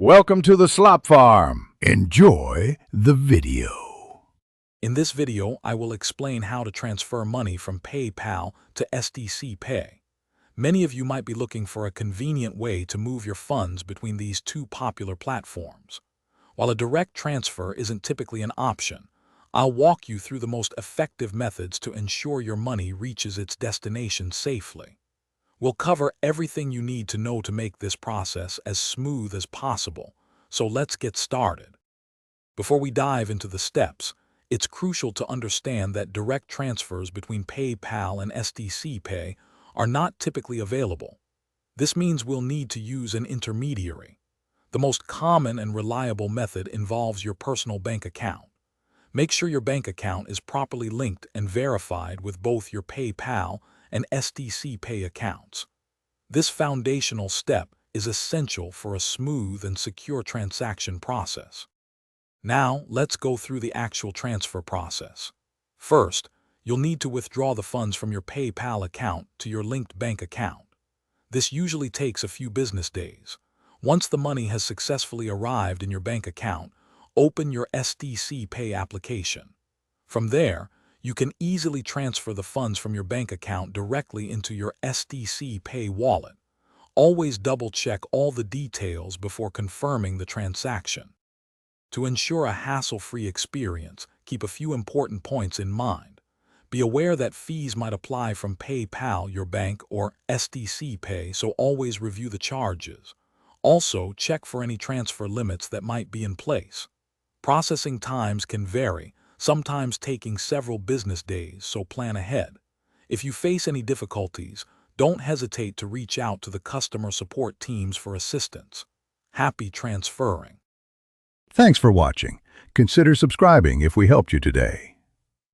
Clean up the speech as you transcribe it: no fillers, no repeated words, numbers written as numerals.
Welcome to the Slop Farm. Enjoy the video. In this video, I will explain how to transfer money from PayPal to STC Pay. Many of you might be looking for a convenient way to move your funds between these two popular platforms. While a direct transfer isn't typically an option, I'll walk you through the most effective methods to ensure your money reaches its destination safely. We'll cover everything you need to know to make this process as smooth as possible, so let's get started. Before we dive into the steps, it's crucial to understand that direct transfers between PayPal and STC Pay are not typically available. This means we'll need to use an intermediary. The most common and reliable method involves your personal bank account. Make sure your bank account is properly linked and verified with both your PayPal and STC Pay accounts. This foundational step is essential for a smooth and secure transaction process. Now, let's go through the actual transfer process. First, you'll need to withdraw the funds from your PayPal account to your linked bank account. This usually takes a few business days. Once the money has successfully arrived in your bank account, open your STC Pay application. From there, you can easily transfer the funds from your bank account directly into your STC Pay wallet. Always double-check all the details before confirming the transaction. To ensure a hassle-free experience, keep a few important points in mind. Be aware that fees might apply from PayPal, your bank, or STC Pay, so always review the charges. Also, check for any transfer limits that might be in place. Processing times can vary, sometimes taking several business days, so plan ahead. If you face any difficulties, don't hesitate to reach out to the customer support teams for assistance. Happy transferring. Thanks for watching. Consider subscribing if we helped you today.